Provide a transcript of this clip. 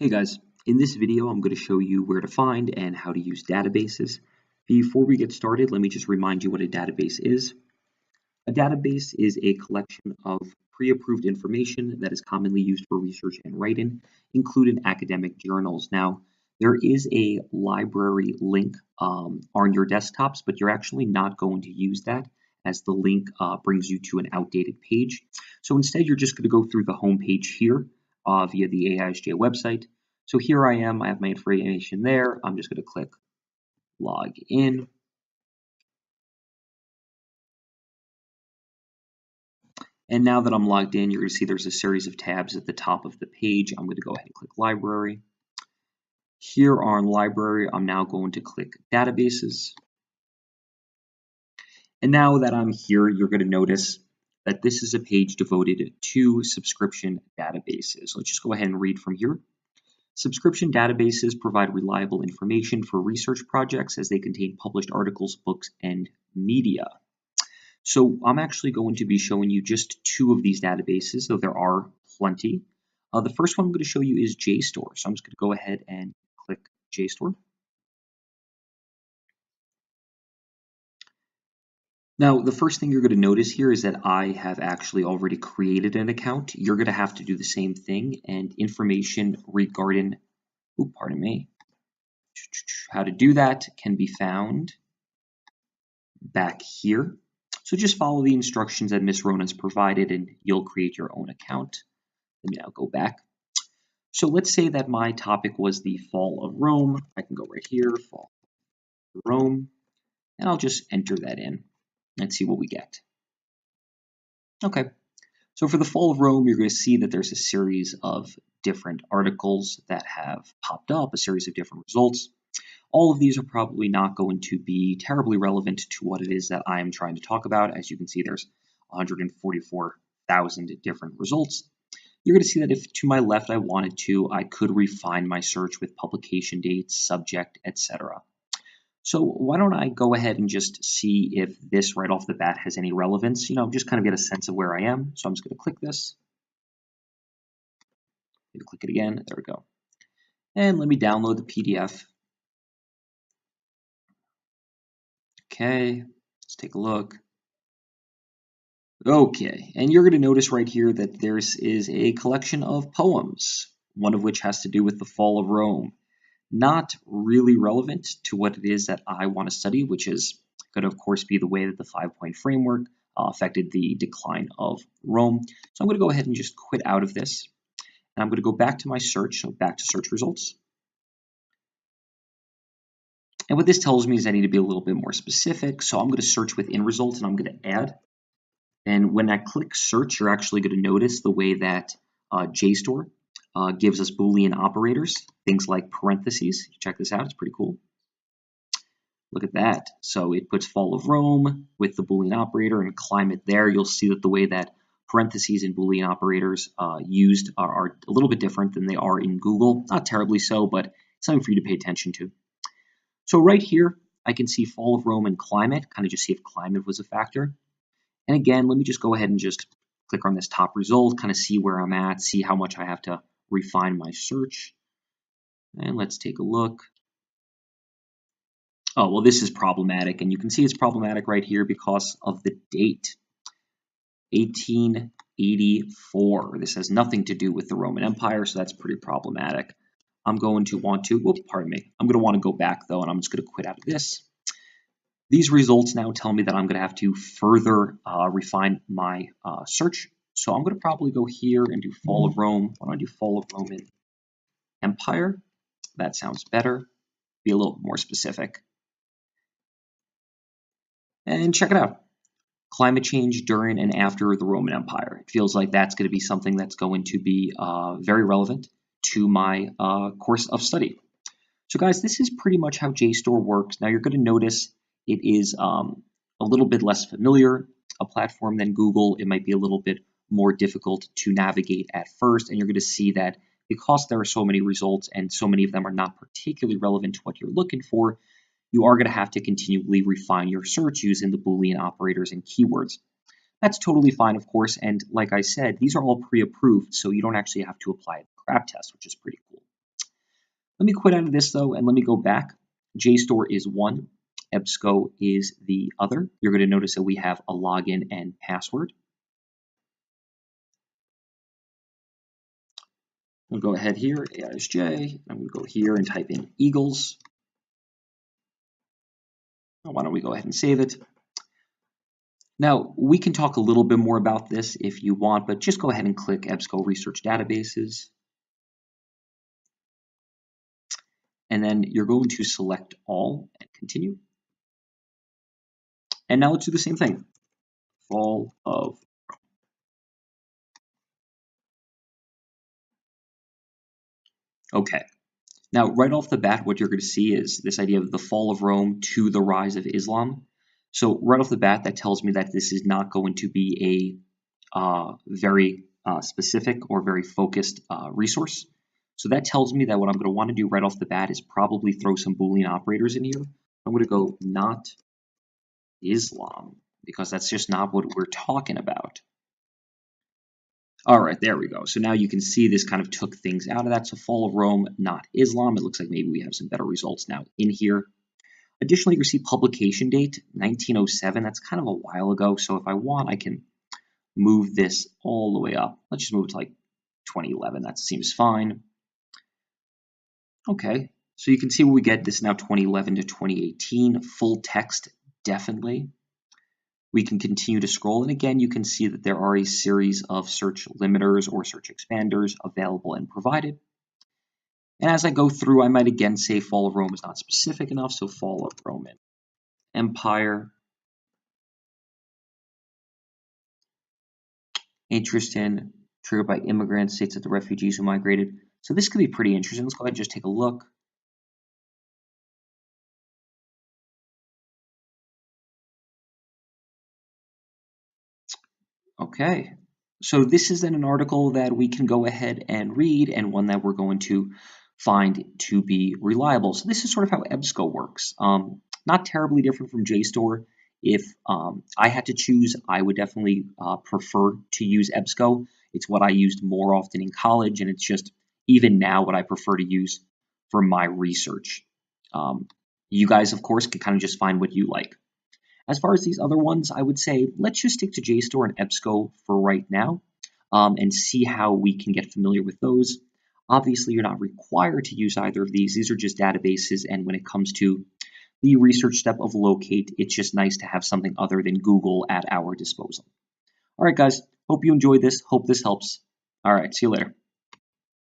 Hey guys, in this video I'm going to show you where to find and how to use databases. Before we get started, let me just remind you what a database is. A database is a collection of pre-approved information that is commonly used for research and writing, including academic journals. Now, there is a library link on your desktops, but you're actually not going to use that as the link brings you to an outdated page. So instead, you're just going to go through the home page here via the AISJ website. So here I am, I have my information there. I'm just going to click log in. And now that I'm logged in, you're going to see there's a series of tabs at the top of the page. I'm going to go ahead and click library. Here on library, I'm now going to click databases. And now that I'm here, you're going to notice that this is a page devoted to subscription databases. Let's just go ahead and read from here. Subscription databases provide reliable information for research projects as they contain published articles, books, and media. So I'm actually going to be showing you just two of these databases, though there are plenty. The first one I'm going to show you is JSTOR. So I'm just going to go ahead and click JSTOR. Now, the first thing you're going to notice here is that I have actually already created an account. You're going to have to do the same thing, and information regarding, how to do that can be found back here. So just follow the instructions that Ms. Rona's provided and you'll create your own account. Let me now go back. So let's say that my topic was the fall of Rome. I can go right here, fall of Rome, and I'll just enter that in. Let's see what we get. Okay, so for the fall of Rome, you're going to see that there's a series of different articles that have popped up, a series of different results. All of these are probably not going to be terribly relevant to what it is that I am trying to talk about. As you can see, there's 144,000 different results. You're going to see that if to my left I wanted to, I could refine my search with publication dates, subject, etc. So why don't I go ahead and just see if this right off the bat has any relevance, just kind of get a sense of where I am. So I'm just going to click this. Maybe click it again. There we go. And let me download the PDF. Okay, let's take a look. Okay, and you're going to notice right here that there is a collection of poems, one of which has to do with the fall of Rome. Not really relevant to what it is that I want to study, which is going to, of course, be the way that the 5-point framework affected the decline of Rome. So I'm going to go ahead and just quit out of this. And I'm going to go back to my search, so back to search results. And what this tells me is I need to be a little bit more specific. So I'm going to search within results and I'm going to add. And when I click search, you're actually going to notice the way that JSTOR gives us Boolean operators, things like parentheses. Check this out, it's pretty cool. Look at that. So it puts fall of Rome with the Boolean operator and climate there. You'll see that the way that parentheses and Boolean operators used are a little bit different than they are in Google. Not terribly so, but it's something for you to pay attention to. So right here, I can see fall of Rome and climate, kind of just see if climate was a factor. And again, let me just go ahead and just click on this top result, kind of see where I'm at, see how much I have to refine my search. And let's take a look. Oh, well, this is problematic. And you can see it's problematic right here because of the date, 1884. This has nothing to do with the Roman Empire, so that's pretty problematic. I'm going to want to, I'm going to want to go back, though, and I'm just going to quit out of this. These results now tell me that I'm going to have to further refine my search. So I'm going to probably go here and do fall of Rome. Why don't I do fall of Roman Empire? That sounds better. Be a little more specific. And check it out. Climate change during and after the Roman Empire. It feels like that's going to be something that's going to be very relevant to my course of study. So guys, this is pretty much how JSTOR works. Now you're going to notice it is a little bit less familiar a platform than Google. It might be a little bit more difficult to navigate at first, and you're going to see that because there are so many results and so many of them are not particularly relevant to what you're looking for, you are going to have to continually refine your search using the Boolean operators and keywords. That's totally fine, of course, and like I said, these are all pre-approved, so you don't actually have to apply the CRAP test, which is pretty cool. Let me quit out of this though, and let me go back. JSTOR is one, EBSCO is the other. You're going to notice that we have a login and password. We'll go ahead here, AISJ. I'm going to go here and type in Eagles. Why don't we go ahead and save it? Now, we can talk a little bit more about this if you want, but just go ahead and click EBSCO Research Databases. And then you're going to select all and continue. And now let's do the same thing. Fall of Rome. Okay. Now, right off the bat, what you're going to see is this idea of the fall of Rome to the rise of Islam. So right off the bat, that tells me that this is not going to be a very specific or very focused resource. So that tells me that what I'm going to want to do right off the bat is probably throw some Boolean operators in here. I'm going to go not Islam, because that's just not what we're talking about. All right, there we go. So now you can see this kind of took things out of that. So fall of Rome, not Islam. It looks like maybe we have some better results now in here. Additionally, you see publication date, 1907. That's kind of a while ago. So if I want, I can move this all the way up. Let's just move it to like 2011. That seems fine. Okay, so you can see what we get. This is now 2011 to 2018. Full text, definitely. We can continue to scroll, and again, you can see that there are a series of search limiters or search expanders available and provided. And as I go through, I might again say fall of Rome is not specific enough, so fall of Roman Empire. Interest in, triggered by immigrants, states that the refugees who migrated. So this could be pretty interesting. Let's go ahead and just take a look. Okay, so this is then an article that we can go ahead and read, and one that we're going to find to be reliable. So this is sort of how EBSCO works. Not terribly different from JSTOR. If I had to choose, I would definitely prefer to use EBSCO. It's what I used more often in college, and it's just even now what I prefer to use for my research. You guys, of course, can kind of just find what you like. As far as these other ones, I would say let's just stick to JSTOR and EBSCO for right now and see how we can get familiar with those. Obviously, you're not required to use either of these. These are just databases, and when it comes to the research step of locate, it's just nice to have something other than Google at our disposal. All right, guys, hope you enjoyed this. Hope this helps. All right, see you later.